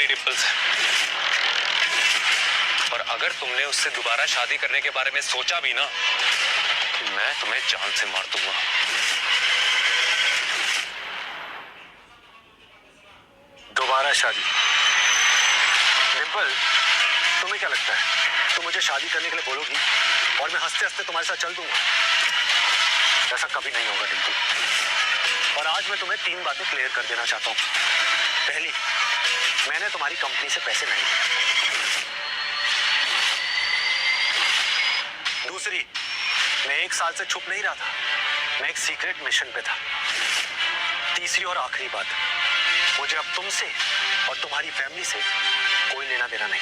मेरी डिम्पल से, और अगर तुमने उससे दोबारा शादी करने के बारे में सोचा भी ना, मैं तुम्हें जान से मार दूंगा। दोबारा शादी? डिम्पल, तुम्हें क्या लगता है तुम मुझे शादी करने के लिए बोलोगी और मैं हंसते हंसते तुम्हारे साथ चल दूंगा? ऐसा कभी नहीं होगा डिम्पल। और आज मैं तुम्हें 3 बातें क्लियर कर देना चाहता हूँ। पहली, मैंने तुम्हारी कंपनी से पैसे नहीं लिए। दूसरी, मैं 1 साल से छुप नहीं रहा था, मैं एक सीक्रेट मिशन पे था। तीसरी और आखिरी बात, मुझे अब तुमसे और तुम्हारी फैमिली से कोई लेना देना नहीं।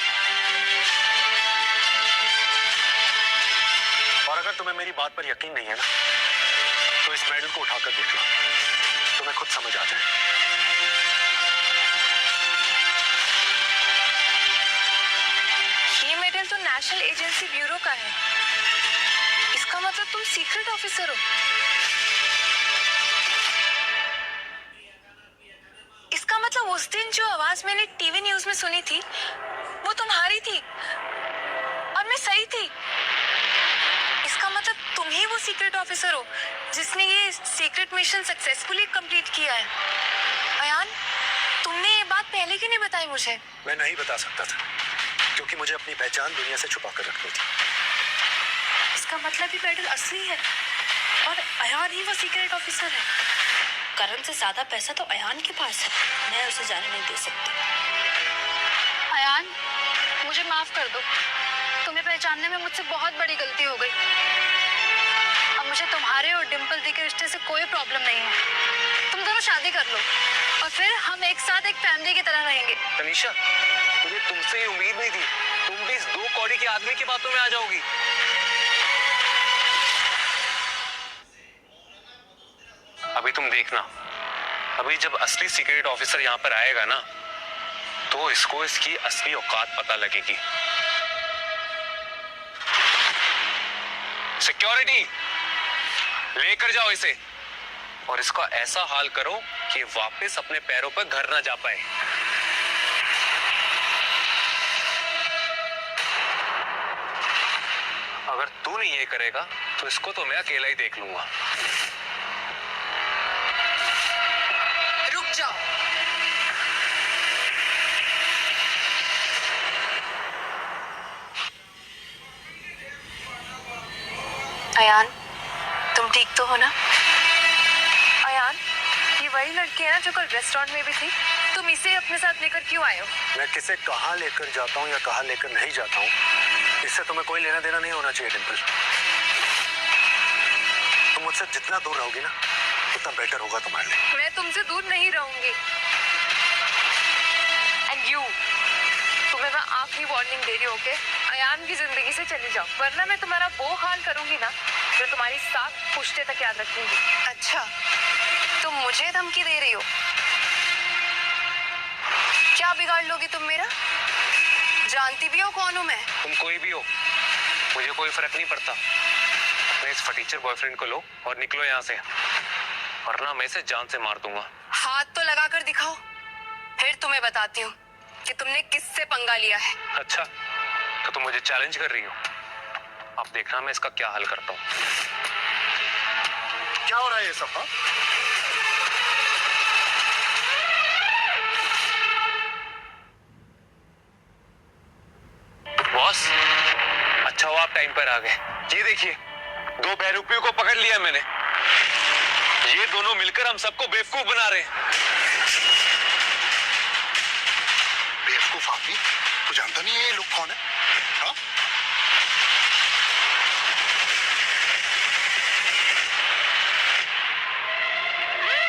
और अगर तुम्हें मेरी बात पर यकीन नहीं है ना, तो इस मेडल को उठाकर देख लो, तुम्हें खुद समझ आ जाए। ये मेडल तो नेशनल एजेंसी ब्यूरो का है। इसका मतलब तुम सीक्रेट ऑफिसर हो। इसका मतलब उस दिन जो आवाज मैंने टीवी न्यूज में सुनी थी, वो तुम्हारी थी और मैं सही थी। इसका मतलब तुम ही वो सीक्रेट ऑफिसर हो जिसने ये सीक्रेट मिशन सक्सेसफुली कंप्लीट किया है। अयान, तुमने ये बात पहले क्यों नहीं बताई मुझे? मैं नहीं बता सकता था, क्योंकि मुझे अपनी पहचान दुनिया से छुपा कर रखनी थी। इसका मतलब ये मेडल असली है और अयान ही वो सीक्रेट ऑफिसर है। करण से ज्यादा पैसा तो अयान के पास है, मैं उसे जाने नहीं दे सकती। अयान, मुझे माफ कर दो। तुम्हें पहचानने में मुझसे बहुत बड़ी गलती हो गई। अब मुझे तुम्हारे और डिम्पल दी के रिश्ते से कोई प्रॉब्लम नहीं है। तुम दोनों शादी कर लो और फिर हम एक साथ एक फैमिली की तरह रहेंगे। तनीषा, मुझे तुमसे ये उम्मीद नहीं थी। तुम भी इस 2 कौड़ी के आदमी की बातों में आ जाओगी। अभी तुम देखना, अभी जब असली सीक्रेट ऑफिसर यहाँ पर आएगा ना, तो इसको इसकी असली औकात पता लगेगी। सिक्योरिटी, लेकर जाओ इसे और इसका ऐसा हाल करो कि वापस अपने पैरों पर घर ना जा पाए। अगर तू नहीं ये करेगा तो इसको तो मैं अकेला ही देख लूंगा। रुक जाओ। अयान, तुम ठीक तो हो ना? अयान, ये वही लड़की है ना जो कल रेस्टोरेंट में भी थी? तुम इसे अपने साथ लेकर क्यों आए हो? मैं किसे कहाँ लेकर जाता हूँ या कहाँ लेकर नहीं जाता हूँ, इससे तुम्हें कोई लेना देना नहीं होना चाहिए डिम्पल। तुम मुझसे जितना दूर रहोगी ना, उतना बेटर होगा तुम्हारे लिए। मैं तुमसे दूर नहीं रहूंगी। एंड यू, तुम्हें मैं आखिरी वार्निंग दे रही हूँ, ओके? अयान की जिंदगी से चली जाओ, वरना मैं तुम्हारा वो हाल करूंगी ना जो तुम्हारी 7 पुश्ते तक याद रखूंगी। अच्छा, तुम मुझे धमकी दे रही हो? क्या बिगाड़ लोगी तुम मेरा? जानती भी हो कौन हूँ मैं? तुम कोई भी हो, मुझे कोई फर्क नहीं पड़ता। मैं इस फटीचर बॉयफ्रेंड को लो और निकलो यहाँ से, वरना मैं इसे जान से मार दूंगा। हाथ तो लगा कर दिखाओ, फिर तुम्हें बताती हूँ कि तुमने किससे पंगा लिया है। अच्छा, तो तुम मुझे चैलेंज कर रही हो? अब देखना मैं इसका क्या हल करता हूँ। क्या हो रहा है ये सब? हाँ? बॉस, अच्छा हुआ आप टाइम पर आ गए। ये देखिए, 2 बहरूपियों को पकड़ लिया मैंने। ये दोनों मिलकर हम सबको बेवकूफ बना रहे हैं। बेवकूफ आदमी, तू जानता नहीं है ये लोग कौन है? हाँ?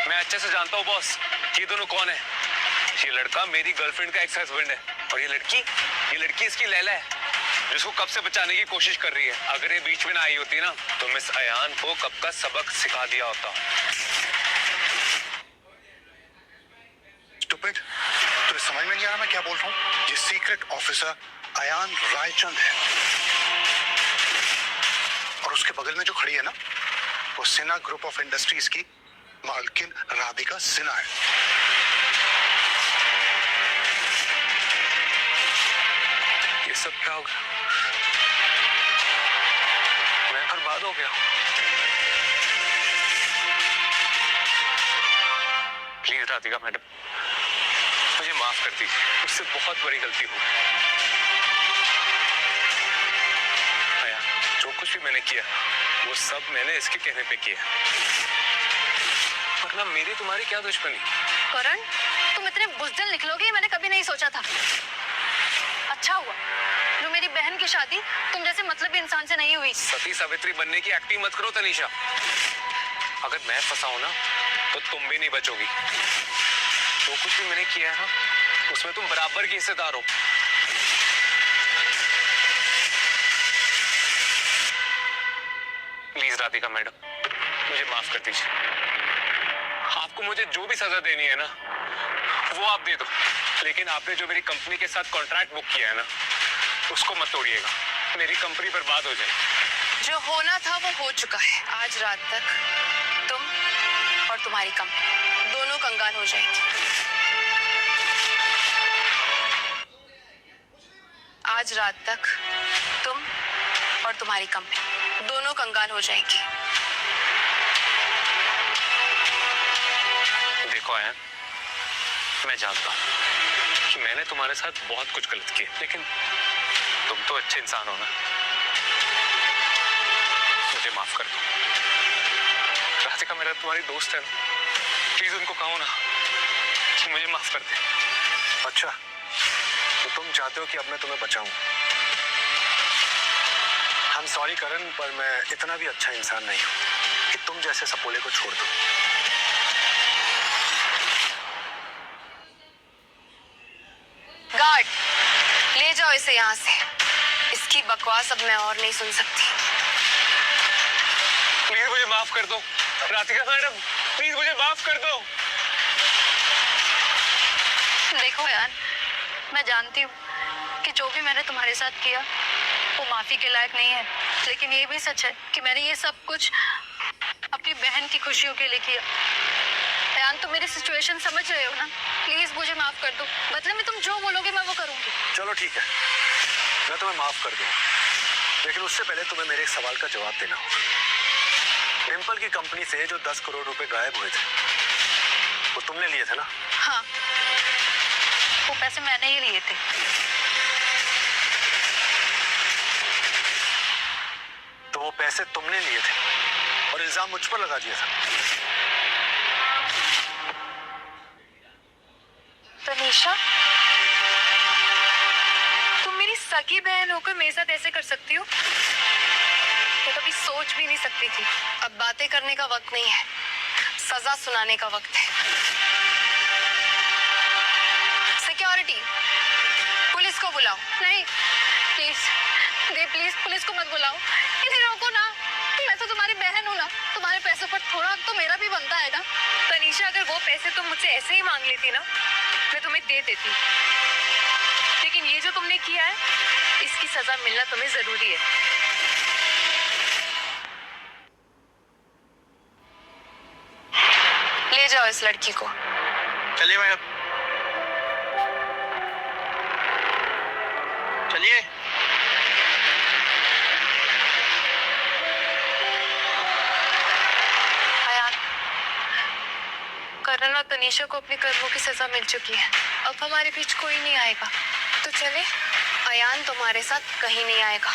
मैं अच्छे से जानता हूँ बॉस, ये दोनों कौन है। ये लड़का मेरी गर्लफ्रेंड का एक्स हस्बैंड है और ये लड़की इसकी लैला है, जिसको कब से बचाने की कोशिश कर रही है। अगर ये बीच में ना आई होती ना, तो मिस अयान को कब का सबक सिखा दिया होता। स्टूपिड, तुझे समझ में नहीं आ रहा मैं क्या बोल रहा हूँ? ये सीक्रेट ऑफिसर अयान रायचंद है और उसके बगल में जो खड़ी है ना, वो सिन्हा ग्रुप ऑफ इंडस्ट्रीज की मालकिन राधिका सिन्हा है। सब क्या हो गया? मैं बर्बाद हो गया हूँ। प्लीज राधिका मैडम, मुझे माफ कर दीजिए, मुझसे बहुत बड़ी गलती हो गई। आया, जो कुछ भी मैंने किया वो सब मैंने इसके कहने पे किया, वरना मेरी तुम्हारी क्या दुश्मनी। करण, तुम इतने बुज़दिल निकलोगे ये मैंने कभी नहीं सोचा था। अच्छा हुआ जो मेरी बहन की शादी तुम जैसे मतलबी इंसान से नहीं हुई। सती सावित्री बनने की एक्टिंग मत करो तनीषा। अगर मैं फंसा हूं ना तो तुम भी नहीं बचोगी। जो कुछ भी मैंने किया है ना उसमें तुम बराबर की हिस्सेदार हो। प्लीज राधिका मैडम, मुझे माफ कर दीजिए। आपको मुझे जो भी सजा देनी है ना वो आप दे दो, लेकिन आपने जो मेरी कंपनी के साथ कॉन्ट्रैक्ट बुक किया है ना उसको मत तोड़िएगा। मेरी कंपनी बर्बाद हो जाएगी। जो होना था वो हो चुका है। आज रात तक तुम और तुम्हारी कंपनी दोनों कंगाल हो जाएंगी। आज रात तक तुम और तुम्हारी कंपनी दोनों कंगाल हो जाएंगी। देखो आयन, मैं जानता हूँ कि मैंने तुम्हारे साथ बहुत कुछ गलत किया, लेकिन तुम तो अच्छे इंसान हो ना, मुझे माफ कर दो। राधिका मेरा तुम्हारी दोस्त है ना, प्लीज उनको कहो ना कि मुझे माफ कर दे। अच्छा, तो तुम चाहते हो कि अब मैं तुम्हें बचाऊं? I'm sorry करण, पर मैं इतना भी अच्छा इंसान नहीं हूं कि तुम जैसे सपोले को छोड़ दूं। गार्ड, ले जाओ इसे यहाँ से। इसकी बकवास अब मैं और नहीं सुन सकती। प्लीज मुझे माफ कर दो राधिका मैडम, प्लीज मुझे माफ कर दो। देखो यार, मैं जानती हूँ कि जो भी मैंने तुम्हारे साथ किया वो माफी के लायक नहीं है, लेकिन ये भी सच है कि मैंने ये सब कुछ अपनी बहन की खुशियों के लिए किया। यान, तुम मेरी सिचुएशन समझ रहे हो ना? प्लीज मुझे माफ कर दो, बदले में तुम जो बोलोगे मैं वो करूंगी। चलो ठीक है, मैं तुम्हें माफ कर दूंगा, लेकिन उससे पहले तुम्हें मेरे एक सवाल का जवाब देना होगा। डिम्पल की कंपनी से जो 10 करोड़ रुपए गायब हुए थे वो तुमने लिए थे ना? हाँ, वो पैसे मैंने ही लिए थे। तो वो पैसे तुमने लिए थे और इल्जाम मुझ पर लगा दिया था। तनीषा, तुम मेरी सगी बहन होकर मेरे साथ ऐसे कर सकती हो? मैं कभी सोच भी नहीं सकती थी। अब बातें करने का वक्त नहीं है, सजा सुनाने का वक्त है। सिक्योरिटी, पुलिस को बुलाओ। नहीं, प्लीज पुलिस को मत बुलाओ। इन्हें रोको ना, मैं तो तुम्हारी बहन हूँ ना। तुम्हारे पैसों पर थोड़ा हक तो मेरा भी बनता है ना। तनीषा, अगर वो पैसे तुम मुझसे ऐसे ही मांग लेती ना, मैं तुम्हें दे देती, लेकिन ये जो तुमने किया है इसकी सजा मिलना तुम्हें जरूरी है। ले जाओ इस लड़की को। चलिए मैडम, चलिए। करण और तनीषा को अपने कर्मों की सजा मिल चुकी है। अब हमारे बीच कोई नहीं आएगा, तो चले। अयान तुम्हारे साथ कहीं नहीं आएगा।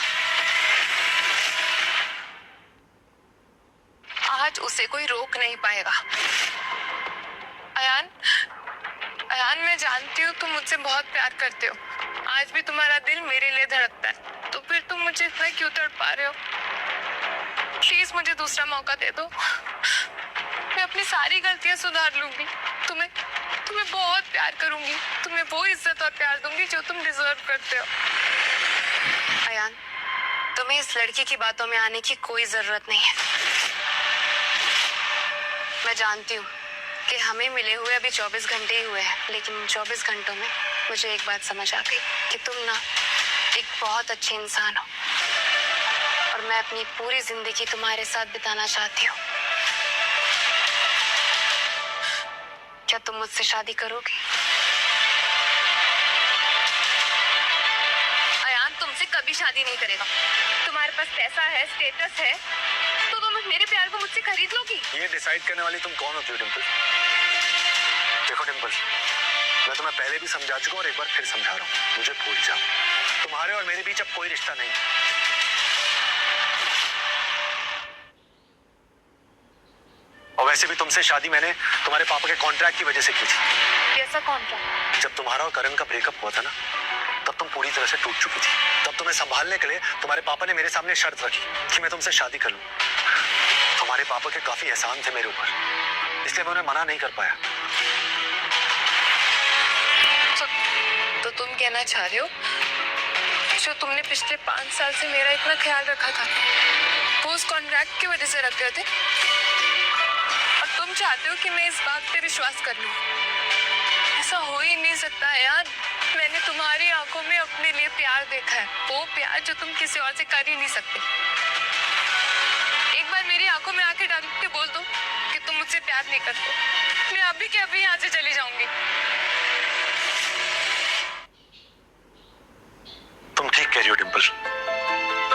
आज उसे कोई रोक नहीं पाएगा। अयान, मैं जानती हूँ तुम मुझसे बहुत प्यार करते हो। आज भी तुम्हारा दिल मेरे लिए धड़कता है, तो फिर तुम मुझे इतना क्यों तड़पा रहे हो? प्लीज मुझे दूसरा मौका दे दो। मैं अपनी सारी गलतियां सुधार लूंगी। तुम्हें बहुत प्यार करूंगी। तुम्हें वो इज्जत और प्यार दूंगी जो तुम डिजर्व करते हो। अयान, तुम्हें इस लड़की की बातों में आने की कोई जरूरत नहीं है। मैं जानती हूँ कि हमें मिले हुए अभी 24 घंटे ही हुए हैं, लेकिन इन 24 घंटों में मुझे एक बात समझ आ गई कि तुम ना एक बहुत अच्छे इंसान हो, और मैं अपनी पूरी जिंदगी तुम्हारे साथ बिताना चाहती हूँ। क्या तुम मुझसे शादी करोगे? अयान, मुझसे कभी शादी नहीं करेगा। तुम्हारे पास पैसा है, स्टेटस है, तो तुम मेरे प्यार को मुझसे खरीद लोगी। ये डिसाइड करने वाली तुम कौन होती हो डिम्पल? देखो डिम्पल, मैं तुम्हें पहले भी समझा चुका हूँ और एक बार फिर समझा रहा हूँ, मुझे भूल जाओ। तुम्हारे और मेरे बीच अब कोई रिश्ता नहीं है। और वैसे भी तुमसे शादी मैंने तुम्हारे पापा के कॉन्ट्रैक्ट की वजह से की थी। कैसा कॉन्ट्रैक्ट? जब तुम्हारा और करण का ब्रेकअप हुआ था ना, तब तुम पूरी तरह से टूट चुकी थी। तब तुम्हें संभालने के लिए तुम्हारे पापा ने मेरे सामने शर्त रखी कि मैं तुमसे शादी कर लूं। तुम्हारे पापा के काफी एहसान थे मेरे ऊपर, इसलिए मैं उन्हें मना नहीं कर पाया। तो तुम कहना चाह रहे हो जो तुमने पिछले 5 साल से मेरा इतना ख्याल रखा था, वो उस कॉन्ट्रैक्ट की वजह से रख रहे थे, और तुम चाहते हो कि मैं इस बात पे विश्वास कर लूं? ऐसा हो ही नहीं सकता यार। मैंने तुम्हारी आंखों में अपने लिए प्यार देखा है, वो प्यार जो तुम किसी और से कर ही नहीं सकते। एक बार मेरी आंखों में आके डाल के बोल दो कि तुम मुझसे प्यार नहीं करते, मैं अभी के अभी यहाँ से चली जाऊंगी। तुम ठीक कह रही हो डिम्पल,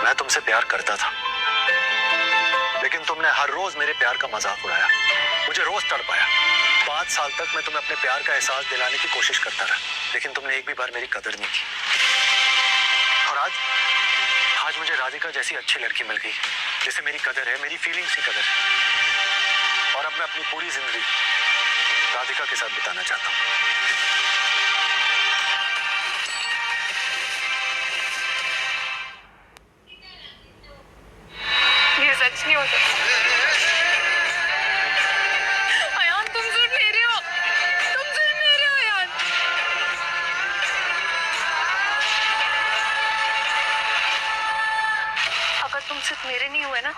मैं तुमसे प्यार करता था, लेकिन तुमने हर रोज मेरे प्यार का मजाक उड़ाया, मुझे रोज तड़पाया। 5 साल तक मैं तुम्हें अपने प्यार का एहसास दिलाने की कोशिश करता रहा, लेकिन तुमने एक भी बार मेरी कदर नहीं की। और आज मुझे राधिका जैसी अच्छी लड़की मिल गई जिसे मेरी कदर है, मेरी फीलिंग्स की कदर है। और अब मैं अपनी पूरी जिंदगी राधिका के साथ बिताना चाहता हूँ। ये सच नहीं हो सकता। अयान, तुम सिर्फ मेरे हो, तुम सिर्फ मेरे हो यार। अगर तुम सिर्फ मेरे नहीं हुए ना,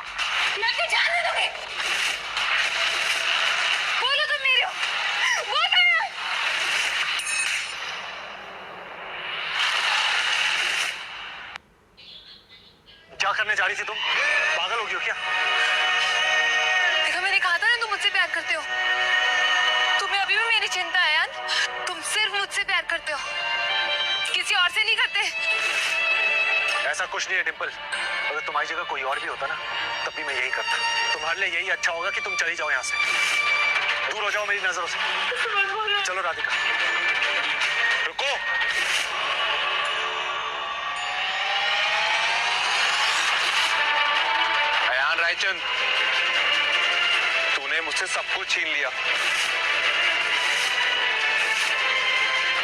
मैं तो जाने दोगे। बोलो तुम मेरे हो, बोलो यार। क्या करने जा रही थी तुम? पागल हो गई हो क्या? देखो, मैंने कहा था ना तुम मुझसे प्यार करते हो। तुम्हें अभी भी मेरी चिंता है यार। तुम सिर्फ मुझसे प्यार करते हो, किसी और से नहीं करते। ऐसा कुछ नहीं है डिम्पल, अगर तुम्हारी जगह कोई और भी होता ना, तब भी मैं यही करता। तुम्हारे लिए यही अच्छा होगा कि तुम चली जाओ यहाँ से, दूर हो जाओ मेरी नजरों से। चलो राधिका, रुको। अयान रायचंद, तूने मुझसे सब कुछ छीन लिया,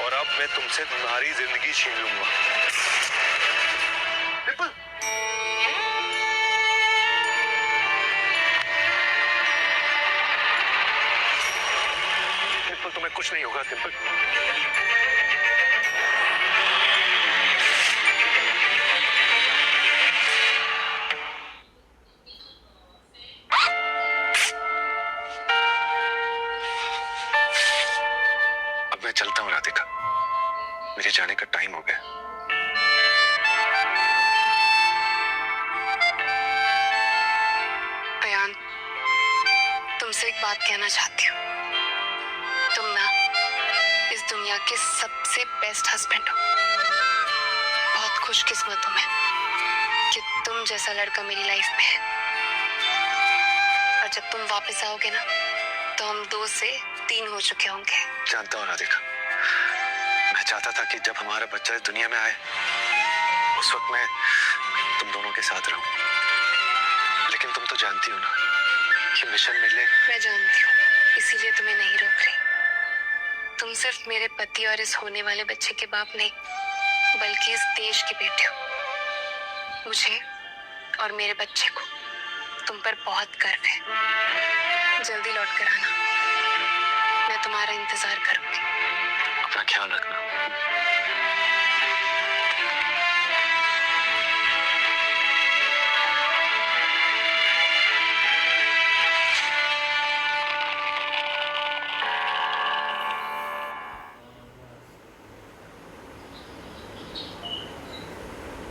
और अब मैं तुमसे तुम्हारी जिंदगी छीन लूंगा। डिम्पल, डिम्पल तुम्हें कुछ नहीं होगा डिम्पल। अब मैं चलता हूँ राधिका, मेरे जाने का टाइम हो गया। अयान, तुमसे एक बात कहना चाहती हूँ। तुम ना इस दुनिया के सबसे बेस्ट हस्बैंड हो। बहुत खुशकिस्मत हूँ मैं कि तुम जैसा लड़का मेरी लाइफ में है। और जब तुम वापस आओगे ना, तो हम 2 से 3 हो चुके होंगे। जानता हूँ राधिका, मैं चाहता था कि जब हमारा बच्चा इस दुनिया में आए, उस वक्त मैं तुम दोनों के साथ रहूं, लेकिन तुम तो जानती हो ना कि मिशन मिले। मैं जानती हूँ, इसीलिए तुम्हें नहीं रोक रही। तुम सिर्फ मेरे पति और इस होने वाले बच्चे के बाप नहीं, बल्कि इस देश के बेटे हो। मुझे और मेरे बच्चे को तुम पर बहुत गर्व है। जल्दी लौट कर आना, मैं तुम्हारा इंतजार करूंगी। अपना ख्याल रखना।